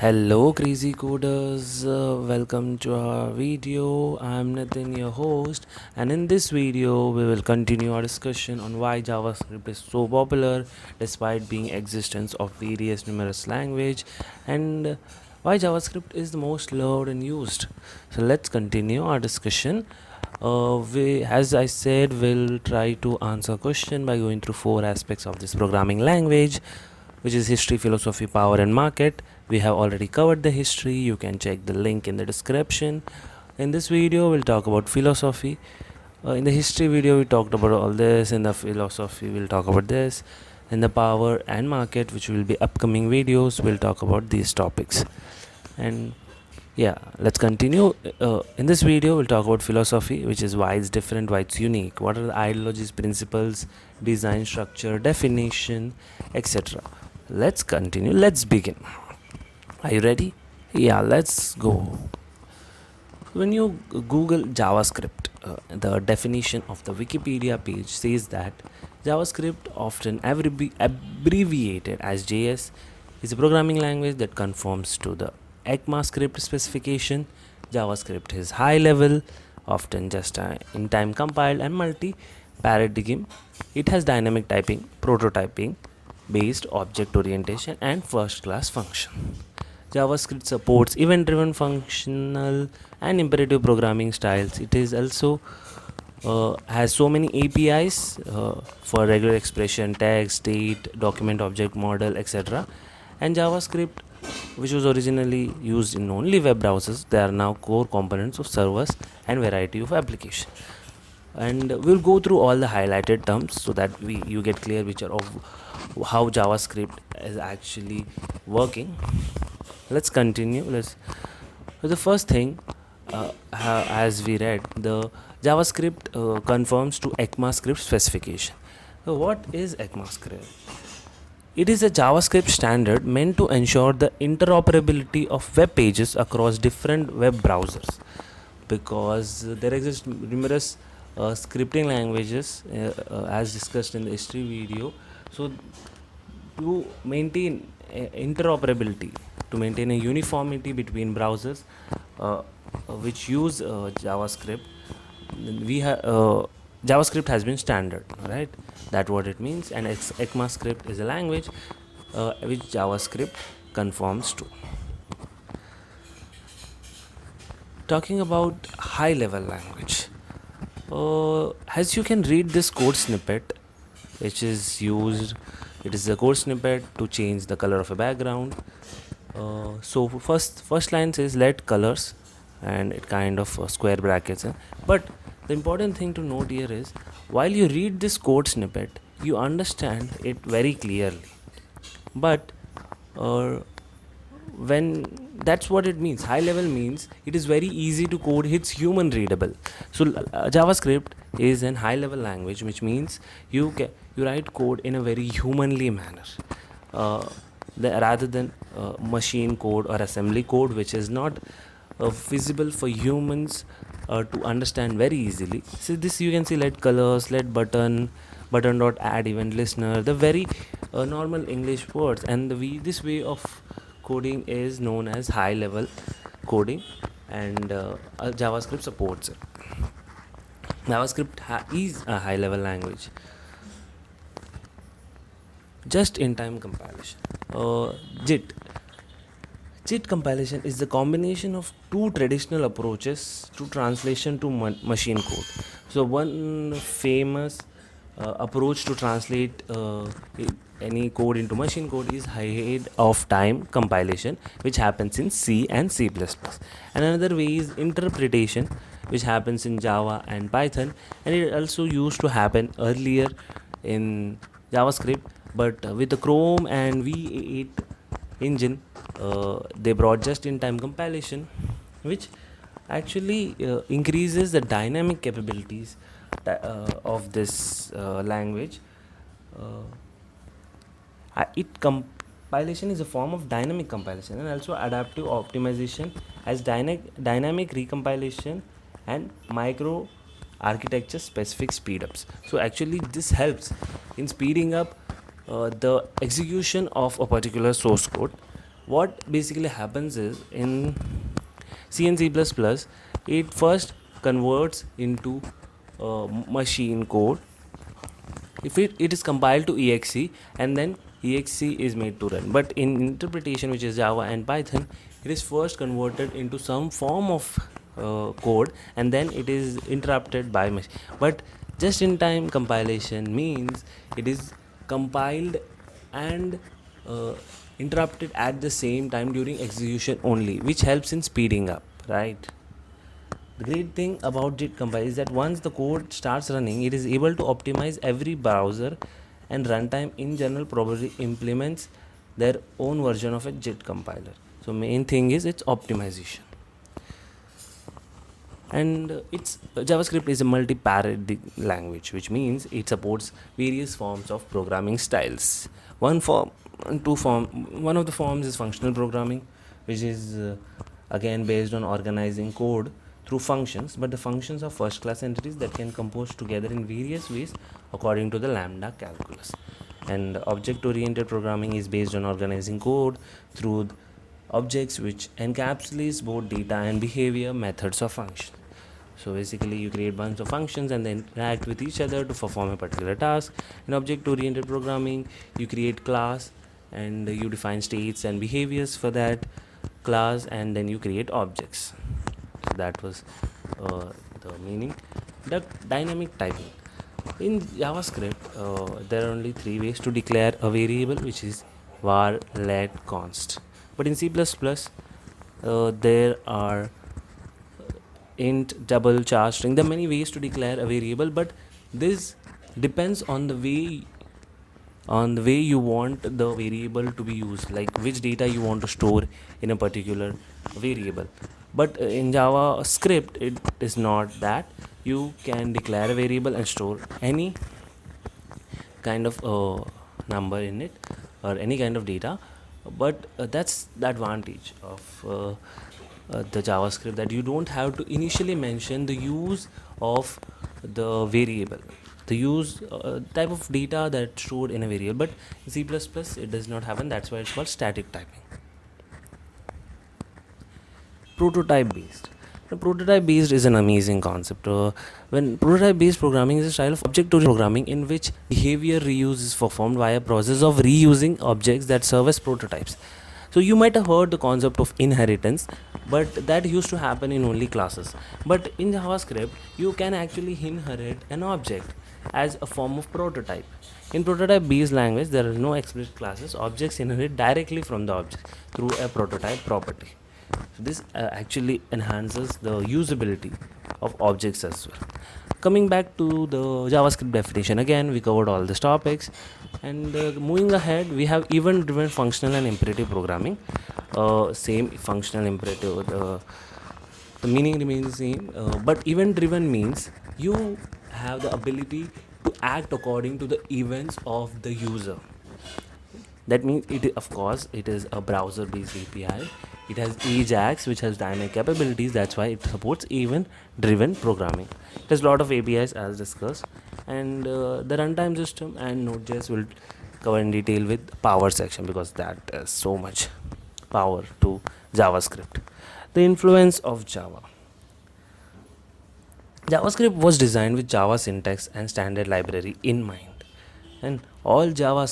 Hello, crazy coders. Welcome to our video. I'm Nathan, your host, and in this video, we will continue our discussion on why JavaScript is so popular despite being existence of various numerous language, and why JavaScript is the most loved and used. So let's continue our discussion. As I said, we'll try to answer a question by going through four aspects of this programming language, which is history, philosophy, power, and market. We have already covered the history. You can check the link in the description. In this video, we'll talk about philosophy. In the history video, we talked about all this. In the philosophy, we'll talk about this. In the power and market, which will be upcoming videos, we'll talk about these topics. And yeah, let's continue. In this video, we'll talk about philosophy, which is why it's different, why it's unique, what are the ideologies, principles, design structure, definition, etc. Let's continue. Let's begin. Are you ready? Yeah, let's go. When you Google JavaScript, the definition of the Wikipedia page says that JavaScript, often abbreviated as JS, is a programming language that conforms to the ECMAScript specification. JavaScript is high level, often just in time compiled and multi paradigm. It has dynamic typing, prototyping, based object orientation, and first class function. JavaScript supports event driven functional and imperative programming styles. It is also has so many APIs for regular expression, text, state, document, object, model, etc. And JavaScript, which was originally used in only web browsers, they are now core components of servers and variety of applications. And we'll go through all the highlighted terms so that you get clear picture of how JavaScript is actually working. Let's continue. The first thing, as we read, the JavaScript conforms to ECMAScript specification. So what is ECMAScript? It is a JavaScript standard meant to ensure the interoperability of web pages across different web browsers, because there exist numerous scripting languages as discussed in the history video. So to maintain interoperability, to maintain a uniformity between browsers which use JavaScript, we have JavaScript has been standard, right? That's what it means. And ECMAScript is a language which JavaScript conforms to. Talking about high level language, as you can read this code snippet which is used, it is a code snippet to change the color of a background. So first line says let colors, and it kind of square brackets, but the important thing to note here is while you read this code snippet you understand it very clearly, but when that's what it means. High level means it is very easy to code, it's human readable. So JavaScript is an high level language, which means you write code in a very humanly manner, rather than machine code or assembly code, which is not feasible for humans to understand very easily. So this you can see, let colors, let button dot add event listener, the very normal English words, and this way of coding is known as high level coding, and JavaScript supports it. JavaScript is a high level language. Just in time compilation, JIT. JIT compilation is the combination of two traditional approaches to translation to machine code. So one famous approach to translate any code into machine code is ahead of time compilation, which happens in C and C++. And another way is interpretation, which happens in Java and Python, and it also used to happen earlier in JavaScript, but with the Chrome and V8 engine, they brought just in time compilation, which actually increases the dynamic capabilities of this language. Compilation is a form of dynamic compilation and also adaptive optimization as dynamic recompilation and micro architecture specific speedups. So actually this helps in speeding up the execution of a particular source code, What basically happens is in C and C++, it first converts into machine code. If it is compiled to exe, and then exe is made to run. But in interpretation, which is Java and Python, it is first converted into some form of code, and then it is interrupted by machine. But just in time compilation means it is compiled and interrupted at the same time during execution only, which helps in speeding up, right? The great thing about JIT compile is that once the code starts running, it is able to optimize every browser, and runtime in general probably implements their own version of a JIT compiler. So main thing is its optimization. And it's JavaScript is a multi-paradigm language, which means it supports various forms of programming styles. One of the forms is functional programming, which is again based on organizing code through functions, but the functions are first class entities that can compose together in various ways according to the lambda calculus. And object oriented programming is based on organizing code through objects, which encapsulates both data and behavior methods of function. So basically you create bunch of functions and then interact with each other to perform a particular task. In object oriented programming, you create class and you define states and behaviors for that class, and then you create objects. So that was the meaning. The dynamic typing. In JavaScript, there are only three ways to declare a variable, which is var, let, const. But in C++, there are int, double, char, string. There are many ways to declare a variable, but this depends on the way you want the variable to be used, like which data you want to store in a particular variable. But in JavaScript, it is not that. You can declare a variable and store any kind of number in it or any kind of data. But that's the advantage of the JavaScript, that you don't have to initially mention the use of the variable, the use type of data that's stored in a variable. But in C++ it does not happen. That's why it's called static typing. Prototype based. The prototype based is an amazing concept. When prototype based programming is a style of object oriented programming in which behavior reuse is performed via process of reusing objects that serve as prototypes. So you might have heard the concept of inheritance, but that used to happen in only classes. But in JavaScript, you can actually inherit an object as a form of prototype. In prototype based language, there are no explicit classes. Objects inherit directly from the object through a prototype property. So this actually enhances the usability of objects as well. Coming back to the JavaScript definition, again we covered all these topics, and moving ahead, we have event driven functional and imperative programming. Same functional imperative, the meaning remains the same, but event driven means you have the ability to act according to the events of the user. That means of course it is a browser based API. It has Ajax, which has dynamic capabilities. That's why it supports event driven programming. There's a lot of APIs as discussed, and the runtime system and Node.js will cover in detail with power section, because that is so much power to JavaScript. The influence of Java. JavaScript was designed with Java syntax and standard library in mind, and all Java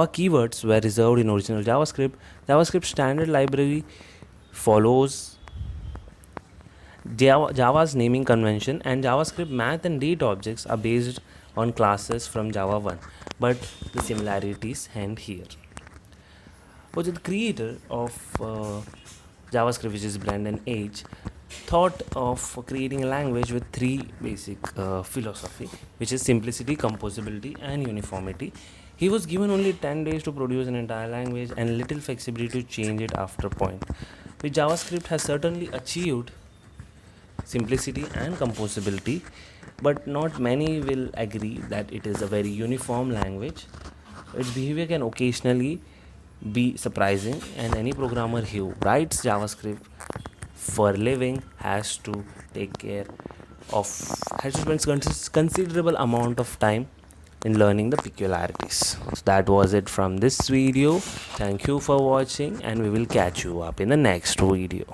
keywords were reserved in original JavaScript. JavaScript standard library follows Java's naming convention, and JavaScript math and date objects are based on classes from Java 1, but the similarities end here. Was the creator of JavaScript, which is Brendan H., thought of creating a language with three basic philosophy, which is simplicity, composability, and uniformity. He was given only 10 days to produce an entire language and little flexibility to change it after a point. Which JavaScript has certainly achieved simplicity and composability, but not many will agree that it is a very uniform language. Its behavior can occasionally be surprising, and any programmer who writes JavaScript for a living has to spend considerable amount of time in learning the peculiarities. So that was it from this video. Thank you for watching, and we will catch you up in the next video.